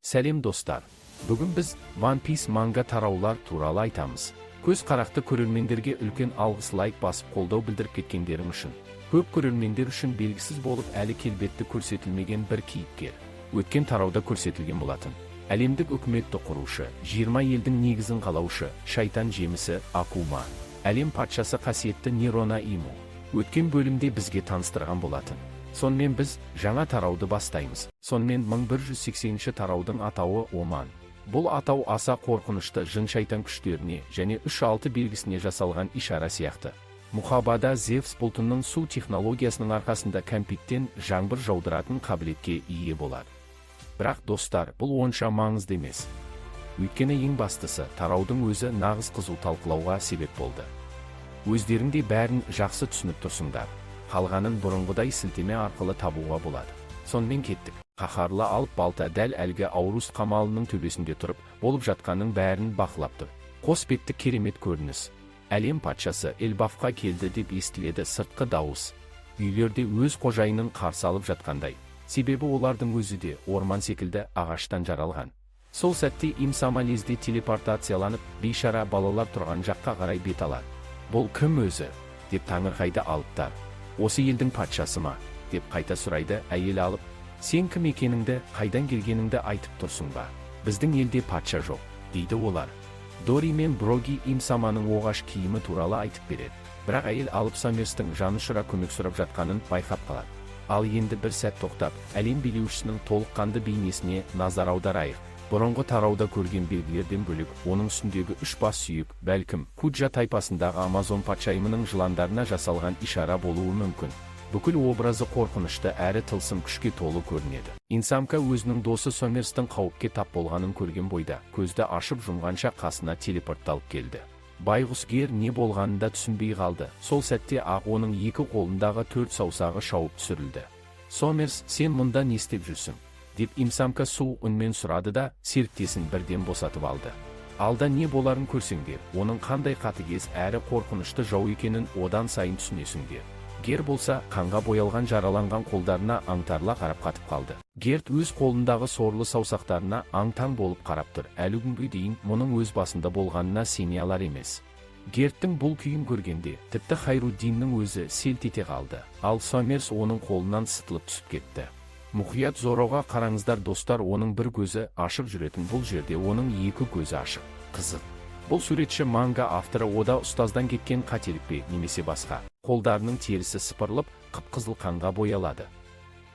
Сәлем достар. Бүгін біз One Piece манга тараулар туралы айтамыз. Көз қарақты көрермендерге үлкен алғыс, лайк басып қолдау білдіріп кеткендерің үшін. Көп көрермендер үшін белгісіз болып әлі келбетті көрсетілмеген бір кейіпкер. Өткен тарауда көрсетілген болатын. Әлемдік үкіметті құрушы, 20 елдің негізін қалаушы, шайтан жемісі Акума. Әлем патшасы қасиетті Нирона Иму. Өткен бөлімде бізге таныстырған болатын. Сонымен біз жаңа тарауды бастаймыз. Сонымен 1180-ші тараудың атауы Оман. Бұл атау аса қорқынышты жын шайтан күштеріне және 3-6 белгісіне жасалған ишара сияқты. Мұхабада Зевс бұлтының су технологиясының арқасында кәмпиттен жаңбыр жаудыратын қабілетке ие болады. Бірақ достар, бұл онша маңызды емес. Өйткені ең бастысы, тараудың өзі нағыз қызу талқылауға себеп болды. Өздеріңде бәрін жақсы түсініп тұрсыңдар. Қалғанын бұрынғыдай сілтеме арқылы табуға болады. Сонымен кеттік. Қаһарлы алып балта дәл әлгі Аурус қамалының төбесінде тұрып, болып жатқанның бәрін бақылап тұр. Қос бетті керемет көрініс. Әлем патшасы Эльбафқа келді деп естіледі сыртқы дауыс. Үйлерде өз қожайынын қарсы алып жатқандай. Себебі олардың өзі де орман секілді ағаштан жаралған. Сол сәтте Имсама лезде телепортацияланып, бейшара балалар тұрған жаққа қарай бет алады. Бұл кім өзі? Деп таңырқайды алыптар. Осы елдің патшасы ма? Деп қайта сұрайды әйел алып. Сен кім екеніңді, қайдан келгеніңді айтып тұрсың ба? Біздің елде патша жоқ, дейді олар. Дори мен Броги Имсаманың оғаш киімі туралы айтып береді. Бірақ әйел алып Сомерстің жанұшыра көмек сұрап жатқанын байқап қалады. Ал енді бір сәт тоқтап, әлем билеушісінің толыққанды бейнесіне назар аударайық. Бұрынғы тарауда көрген белгілерден бөлек, оның үстіндегі 3 бас сүйек, бәлкім, Куджа тайпасындағы Амазон патшайымының жыландарына жасалған ишара болуы мүмкін. Бүкіл образы қорқынышты әрі тылсым күшке толы көрінеді. Инсамка өзінің досы Сомерстің қауіпке тап болғанын көрген бойда, көзді ашып жұмғанша қасына телепортталып келді. Байғұс Гер не болғанын да түсінбей қалды. Сол сәтте ақ оның екі қолындағы 4 саусағы шауып түсірілді. Сомерс, сен мұнда не істеп жүрсің? Деп Имсамка суық үнмен сұрады да, серіктесін бірден босатып алды. Алда не боларын көрсеңдер, оның қандай қатыгез әрі қорқынышты жау екенін одан сайын түсінесіңдер. Гер болса, қанға боялған жараланған қолдарына аңтарыла қарап қатып қалды. Герт өз қолындағы сорлы саусақтарына аң-таң болып қарап тұр. Әлі күнге дейін мұның өз басында болғанына сене алар емес. Герттің бұл күйін көргенде, тіпті Хайруддиннің өзі селт ете қалды. Ал Сомерс оның қолынан сытылып түсіп кетті. Мұқият Зороға қараңыздар достар, оның бір көзі ашық жүретін, бұл жерде оның екі көзі ашық. Қызық. Бұл суретші манга авторы ода ұстаздан кеткен қателік пе немесе басқа. Қолдарының терісі сыпырылып, қып-қызыл қанға боялады.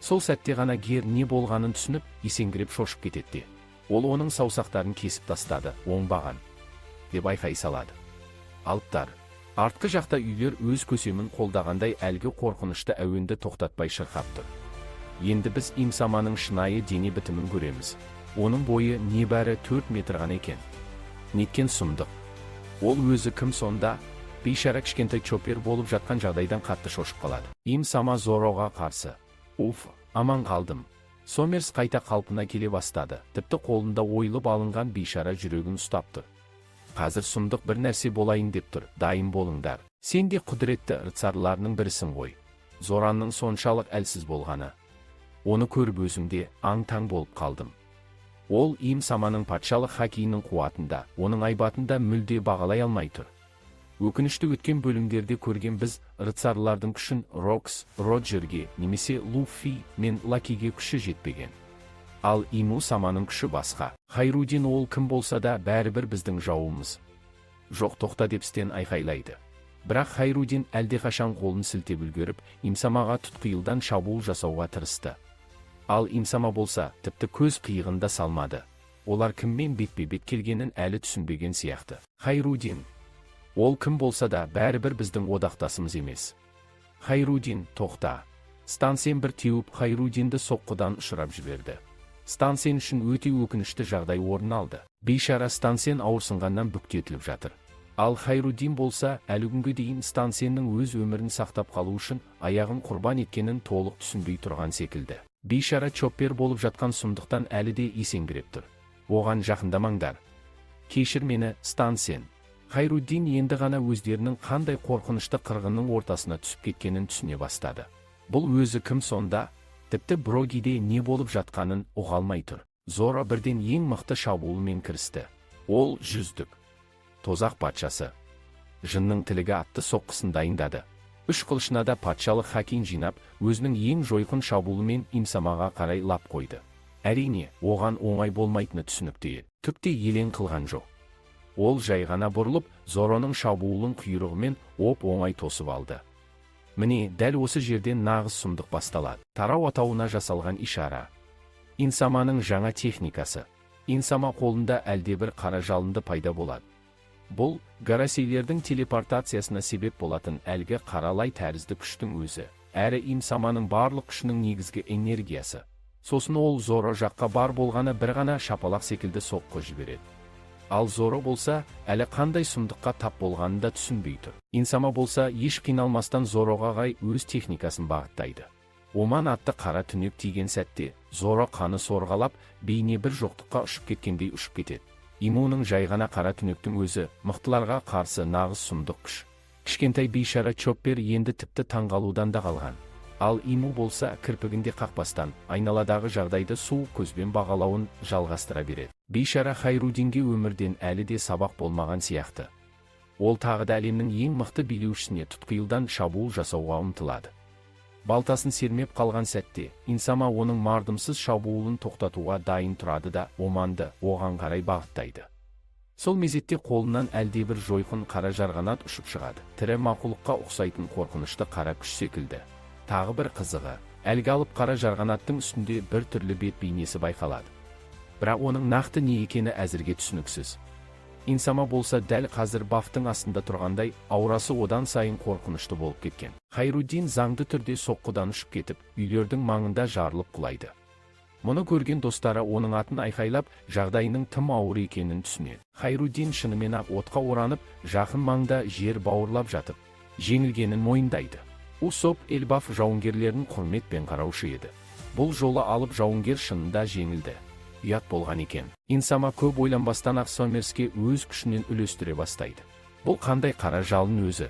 Сол сәтте ғана Гер не болғанын түсініп, есеңгіреп шошып кетеді. Ол оның саусақтарын кесіп тастады, оңбаған деп айқай салады. Алыптар. Артқы жақта үйлер өз көсемін қолдағандай әлгі қорқынышты әуенді тоқтатпай шырқап тұр. Енді біз Имсаманың шынайы дене бітімін көреміз. Оның бойы небәрі 4 метр ғана екен. Неткен сұмдық. Ол өзі кім сонда? Бейшара кішкентай чоппер болып жатқан жағдайдан қатты шошып қалады. Имсама Зороға қарсы. Уф, аман қалдым. Сомерс қайта қалпына келе бастады. Тіпті қолында ойылып алынған бейшара жүрегін ұстап тұр. Қазір сұмдық бір нәрсе болайын деп тұр. Дайын болыңдар. Сен де құдіретті рыцарларының бірісің ғой. Зоранның соншалық әлсіз болғаны. Оны көріп өзімде аң-таң болып қалдым. Ол Имсаманың патшалық хакейінің қуатында, оның айбатында мүлде бағалай алмай тұр. Өкінішті өткен бөлімдерде көрген біз рыцарлардың күшін Рокс, Роджерге, немесе Луффи мен Лакиге күші жетпеген. Ал Имусаманың күші басқа. Хайруддин ол кім болса да бәрібір біздің жауымыз. Жоқ, тоқта деп істен айқайлайды. Бірақ Хайруддин әлдеқашан қолын сілтеп үлгеріп, Имсамаға тұтқиылдан шабуыл жасауға тырысты. Ал Имсама болса, тіпті көз қиығында салмады. Олар кіммен бетпе-бет келгенін әлі түсінбеген сияқты. Хайруддин. Ол кім болса да бәрібір біздің одақтасымыз емес. Хайруддин, тоқта. Стансен бір теуіп Хайруддинді соққыдан ұшырап жіберді. Стансен үшін өте өкінішті жағдай орын алды. Бейшара Стансен ауырсынғаннан бүктетіліп жатыр. Ал Хайруддин болса, әлі күнге дейін Стансеннің өз өмірін сақтап қалу үшін аяғын құрбан еткенін толық түсінбей тұрған секілді. Бейшара чоппер болып жатқан сұмдықтан әлі де есеңгіреп тұр. Оған жақындамаңдар. Кешір мені, Стансен. Хайруддин енді ғана өздерінің қандай қорқынышты қырғынның ортасына түсіп кеткенін түсіне бастады. Бұл өзі кім сонда? Тіпті Брогиде не болып жатқанын ұға алмай тұр. Зоро бірден ең мықты шабуылмен кірісті. Ол жүздік тозақ патшасы жынның тілігі атты соққысын дайындады. Үш қылышына да патшалық хакин жинап, өзінің ең жойқын шабуылымен Имсамаға қарай лап қойды. Әрине, оған оңай болмайтыны түсінікті, түкте елең қылған жоқ. Ол жай ғана бұрылып, Зороның шабуылын құйрығымен оп-оңай тосып алды. Міне, дәл осы жерден нағыз сұмдық басталады. Тарау атауына жасалған ишара. Имсаманың жаңа техникасы. Имсама қолында әлдебір қара жалынды пайда болады. Бұл, гарасейлердің телепортациясына себеп болатын әлгі қаралай тәрізді күштің өзі, әрі Имсаманың барлық күшінің негізгі энергиясы. Сосын ол Зоро жаққа бар болғаны бір ғана шапалақ секілді соққы жібереді. Ал Зоро болса, әлі қандай сұмдыққа тап болғанын да түсінбей тұр. Имсама болса, еш қиналмастан Зороға қарай өз техникасын бағыттайды. Оман атты қара түнек тиген сәтте, Зоро қаны сорғалап, бейне бір жоқтыққа ұшып кеткендей ұшып кетеді. Имуның жайғана қара түнектің өзі, мықтыларға қарсы нағыз сұмдық күш. Кішкентай бейшара Чоппер енді тіпті таңғалудан да қалған. Ал Иму болса, кірпігінде қақпастан, айналадағы жағдайды суық көзбен бағалауын жалғастыра береді. Бейшара Хайруддинге өмірден әлі де сабақ болмаған сияқты. Ол тағы да әлемнің ең мықты билеушісіне тұтқиылдан шабуыл жасауға ұмтылады. Балтасын сермеп қалған сәтте, Имсама оның мардымсыз шабуылын тоқтатуға дайын тұрады да, Оманды оған қарай бағыттайды. Сол мезетте қолынан әлдебір жойқын қара жарғанат ұшып шығады. Тірі мақұлыққа ұқсайтын қорқынышты қара күш секілді. Тағы бір қызығы, әлгі алып қара жарғанаттың үстінде бір түрлі бет бейнесі байқалады. Бірақ оның нақты не екені әзірге түсініксіз. Имсама болса дәл қазір бафтың астында тұрғандай, аурасы одан сайын қорқынышты болып кеткен. Хайруддин заңды түрде соққыдан ұшып кетіп, үйлердің маңында жарылып құлайды. Мұны көрген достары оның атын айқайлап, жағдайының тым ауыр екенін түсінеді. Хайруддин шынымен-ақ отқа оранып, жақын маңда жер бауырлап жатып, жеңілгенін мойындайды. Усоп Эльбаф жауынгерлерін құрметпен қараушы еді. Бұл жолы алып жауынгер шынында жеңілді. Ұят болған екен. Имсама көп ойланбастан-ақ Сомерске өз күшінен үлестіре бастайды. Бұл қандай қара жалын өзі?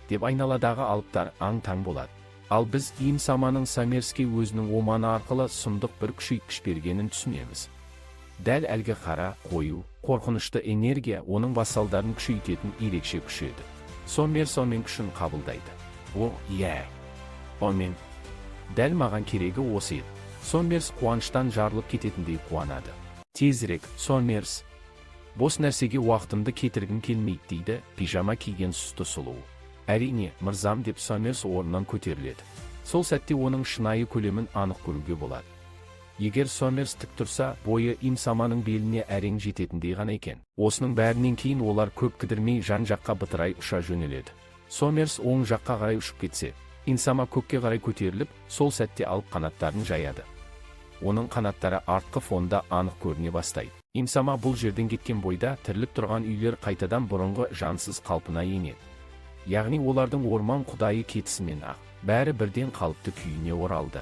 Деп айналадағы алыптар аң-таң болады. Ал біз Имсаманың Сомерске өзінің оманы арқылы сұмдық бір күшейткіш бергенін түсінеміз. Дәл әлгі қара, қою, қорқынышты энергия оның вассалдарын күшейтетін ерекше күш еді. Сомерс омен күшін қабылдайды. О, омен. Дәл маған керегі осы еді. Сомерс қуаныштан жарылып кететіндей қуанады. Тезірек, Сомерс. Бос нәрсеге уақытымды кетіргім келмейді дейді пижама киген сұсты сұлу. Әрине, мырзам деп Сомерс орнынан көтеріледі. Сол сәтте оның шынайы көлемін анық көруге болады. Егер Сомерс тік тұрса, бойы Имсаманың беліне әрең жететіндей ғана екен. Осының бәрінен кейін олар көп кідірмей жан-жаққа бытырай ұша жөнеледі. Сомерс оң жаққа қарай ұшып кетсе, Имсама көкке қарай көтеріліп, сол сәтте алып қанаттарын жаяды. Оның қанаттары артқы фонда анық көріне бастайды. Имсама бұл жерден кеткен бойда тіріліп тұрған үйлер қайтадан бұрынғы жансыз қалпына енеді. Яғни олардың орман құдайы кетісімен-ақ бәрі бірден қалыпты күйіне оралды.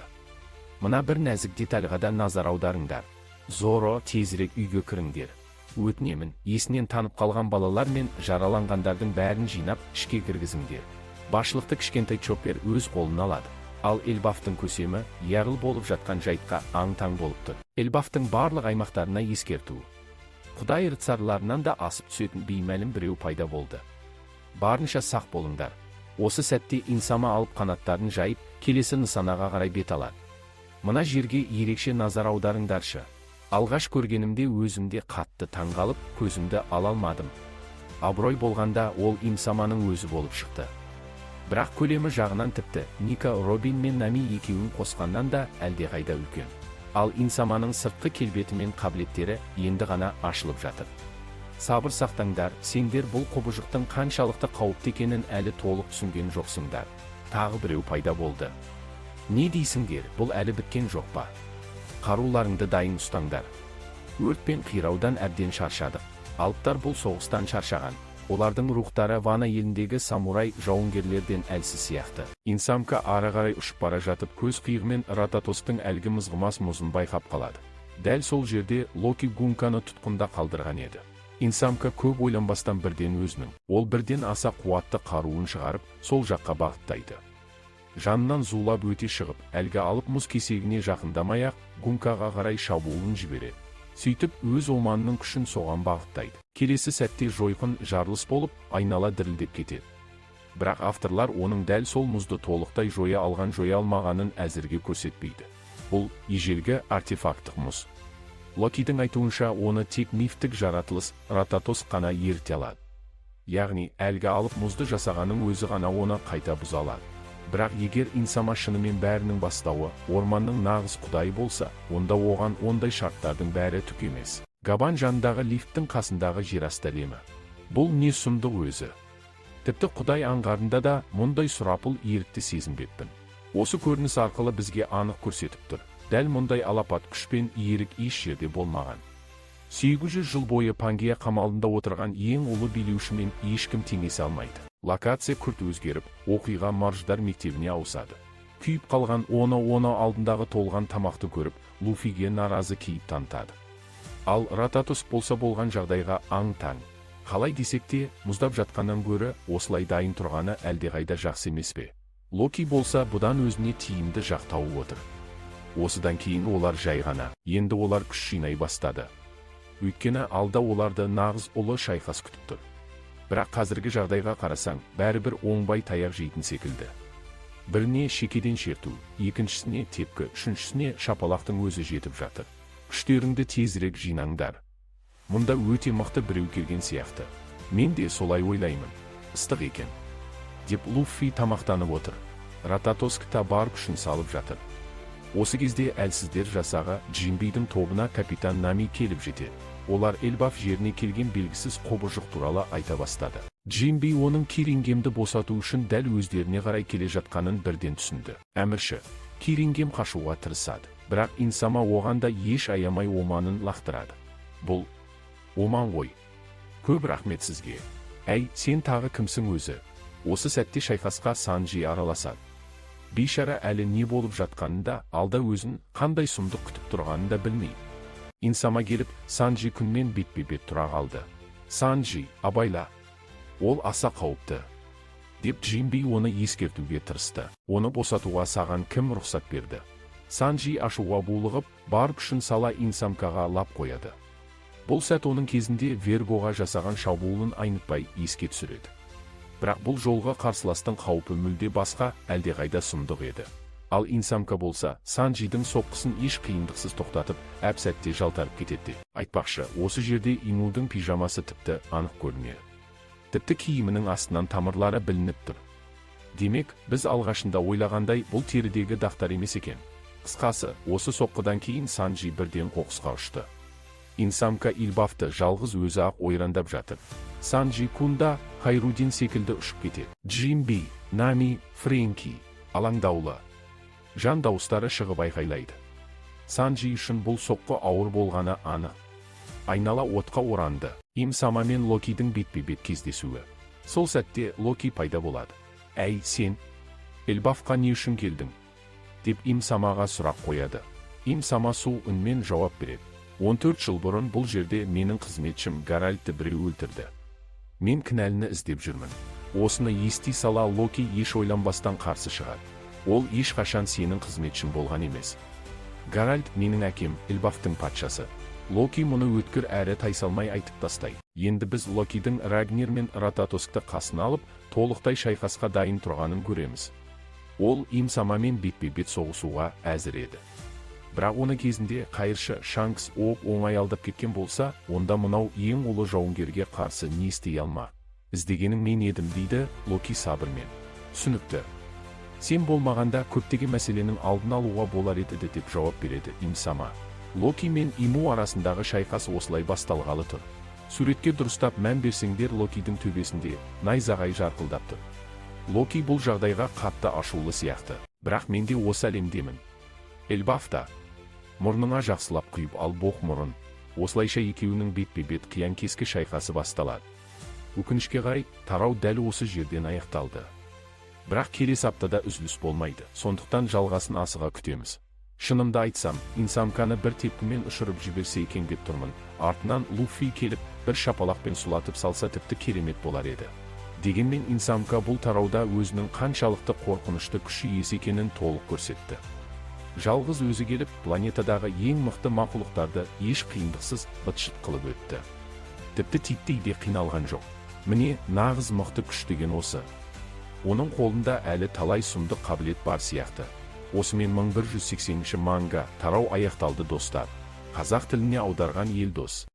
Мына бір нәзік детальға да назар аударыңдар. Зоро, тезірек үйге кіріңдер. Өтінемін, есінен танып қалған балалар мен жараланғандардың бәрін жинап, ішке кіргізіңдер. Басшылықты кішкентай Чоппер өз қолына алады. Ал Эльбафтың көсемі яғыл болып жатқан жайтқа аң-таң болып тұр. Эльбафтың барлық аймақтарына ескерту. Құдай рыцарларынан да асып түсетін беймәлім біреу пайда болды. Барынша сақ болыңдар. Осы сәтте Имсама алып қанаттарын жайып, келесі нысанаға қарай бет алады. Мына жерге ерекше назар аударыңдаршы. Алғаш көргенімде өзімде қатты таңғалып, көзімді ала алмадым. Абырой болғанда ол Имсаманың өзі болып шықты. Бірақ көлемі жағынан тіпті Ника, Робин мен Нами екеуін қосқаннан да әлдеқайда үлкен. Ал Имсаманың сыртқы келбеті мен қабілеттері енді ғана ашылып жатыр. Сабыр сақтаңдар, сендер бұл құбыжықтың қаншалықты қауіпті екенін әлі толық түсінген жоқсыңдар. Тағы біреу пайда болды. Не дейсіңдер, бұл әлі біткен жоқ па? Қаруларыңды дайын ұстаңдар. Өрт пен қираудан әбден шаршадық. Алыптар бұл соғыстан шаршаған. Олардың рухтары Вана еліндегі самурай жауынгерлерден әлсіз сияқты. Имсамка ары қарай ұшып бара жатып көз қиығымен Рататостың әлгі мызғымас мұзын байқап қалады. Дәл сол жерде Локи Гунканы тұтқында қалдырған еді. Имсамка көп ойланбастан ол бірден аса қуатты қаруын шығарып, сол жаққа бағыттайды. Жанынан зулап өте шығып, әлгі алып мұз кесегіне жақындамай-ақ Гункаға қарай шабуылын жібереді. Сөйтіп өз оманының күшін соған бағыттайды. Келесі сәтте жойқын жарылыс болып, айнала дірілдеп кетеді. Бірақ авторлар оның дәл сол мұзды толықтай жоя алмағанын әзірге көрсетпейді. Бұл ежелгі артефакттық мұз. Локидің айтуынша оны тек мифтік жаратылыс Рататос қана ерте алады. Яғни әлгі алып мұзды жасағаның өзі ғана оны қайта бұза алады. Бірақ егер Инсама шынымен бәрінің бастауы орманның нағыз құдайы болса, онда оған ондай шарттардың бәрі түк емес. Габан жанындағы лифттің қасындағы жерасты әлемі. Бұл не сұмдық өзі. Тіпті құдай аңғарында да мұндай сұрапыл ерікті сезінбеппін. Осы көрініс арқылы бізге анық көрсетіп тұр. Дәл мұндай алапат күшпен иерік еш жерде болмаған. 800 жыл бойы Пангея қамалында отырған ең ұлы билеушімен ешкім теңесе алмайды. Локация күрт өзгеріп, оқиға Марждар мектебіне ауысады. Күйіп қалған оны алдындағы толған тамақты көріп, Луфиге наразы кейіп танытады. Ал Рататос болса болған жағдайға аң-таң. Қалай десек те, мұздап жатқаннан гөрі осылай дайын тұрғаны әлдеқайда жақсы емес пе? Локи болса бұдан өзіне тиімді жақ тауып отыр. Осыдан кейін олар жай ғана, енді олар күш жинай бастады. Өйткені алда оларды нағыз ұлы шайқас күтіп тұр. Бірақ қазіргі жағдайға қарасаң, бәрібір оңбай таяқ жейтін секілді. Біріне шекеден шерту, екіншісіне тепкі, үшіншісіне шапалақтың өзі жетіп жатыр. Күштеріңді тезірек жинаңдар. Мұнда өте мықты біреу келген сияқты. Мен де солай ойлаймын. Ыстық екен. Деп Луффи тамақтанып отыр. Рататос та бар күшін салып жатыр. Осы кезде әлсіздер жасағы Джимбидің тобына капитан Нами келіп жетеді. Олар Эльбаф жеріне келген белгісіз қобыжық туралы айта бастады. Джимби оның Кирингемді босату үшін дәл өздеріне қарай келе жатқанын бірден түсінді. Әмірші, Кирингем қашуға тырысады. Бірақ Инсама оған да еш аямай оманын лақтырады. Бұл оман ғой. Көп рахмет сізге. Әй, сен тағы кімсің өзі? Осы сәтте шайқасқа Санджи араласады. Бейшара әлі не болып жатқанында, алда өзін қандай сұмдық күтіп тұрғанын да білмей. Инсама келіп, Санджи күнмен бетпе-бет тұра қалды. Санджи, абайла. Ол аса қауіпті. Деп Джимби оны ескертуге тырысты. Оны босатуға саған кім рұқсат берді? Санджи ашуға булығып, бар күшін сала Инсамкаға лап қояды. Бұл сәт оның кезінде Вергоға жасаған шабуылын айнытпай еске түсіреді. Бірақ бұл жолға қарсыластың қаупі мүлде басқа, әлдеқайда сұмдық еді. Ал Инсамка болса, Санджидің соққысын еш қиындықсыз тоқтатып, әп-сәтте жалтарып кетеді. Айтпақшы, осы жерде Инудың пижамасы тіпті анық көрінеді. Тіпті киімінің астынан тамырлары білініп тұр. Демек, біз алғашында ойлағандай бұл терідегі дақтар емес екен. Қысқасы, осы соққыдан кейін Санджи бірден қоқысқа ұшты. Инсамка Эльбафты жалғыз өзі ақ ойрандап жатыр. Санджи Кунда, Хайрудин секілді ұшып кетеді. Джимби, Нами, Френки, алаңдаулы. Жан дауыстары шығып айқайлайды. Санджи үшін бұл соққы ауыр болғаны анық. Айнала отқа оранды. Инсама мен Локидің бетпе-бет кездесуі. Сол сәтте Локи пайда болады. Әй, сен, Эльбафқа не үшін келдің? Деп Инсамаға сұрақ қояды. Инсама су үнмен жауап береді. 14 жыл бұрын бұл жерде менің қызметшім Гаральдты біреу өлтірді. Мен кінәліні іздеп жүрмін. Осыны ести сала Локи еш ойланбастан қарсы шығады. Ол ешқашан сенің қызметшің болған емес. Гаральд менің әкем, Эльбафтың патшасы. Локи мұны өткір әрі тайсалмай айтып тастайды. Енді біз Локидің Рагнир мен Рататосты қасына алып, толықтай шайқасқа дайын тұрғанын көреміз. Ол Инсамамен бетпе-бет соғысуға әзір еді. Бірақ оны кезінде қайыршы Шанкс оңай алдап кеткен болса, онда мынау ең ұлы жауынгерге қарсы не істей алмақ? Іздегенің мен едім дейді Локи сабырмен. Түсінікті. Сен болмағанда көптеген мәселенің алдын алуға болар еді деп жауап береді Инсама. Локи мен Иму арасындағы шайқас осылай басталғалы тұр. Суретке дұрыстап мән берсеңдер Локидің төбесінде найзағай жарқылдап тұр. Локи бұл жағдайға қатты ашулы сияқты. Бірақ мен де осы әлемдемін. Эльбафта. Мұрныңа жақсылап құйып ал боқ мұрын. Осылайша екеуінің бетпе-бет қиян-кескі шайқасы басталады. Өкінішке қарай, тарау дәл осы жерден аяқталды. Бірақ келесі аптада үзіліс болмайды. Сондықтан жалғасын асыға күтеміз. Шынымды айтсам, Инсамканы бір тепкімен ұшырып жіберсе екен деп тұрмын. Артынан Луффи келіп, бір шапалақпен сұлатып салса тіпті керемет болар еді. Дегенмен Инсамка бұл тарауда өзінің қаншалықты қорқынышты күші иесі екенін толық көрсетті. жалғыз өзі келіп, планетадағы ең мықты мақұлықтарды еш қиындықсыз быт-шыт қылып өтті. Тіпті титтей де қиналған жоқ. Міне, нағыз мықты күш деген осы. Оның қолында әлі талай сұмдық қабілет бар сияқты. Осымен 1180-ші манга тарау аяқталды достар. Қазақ тіліне аударған Елдос.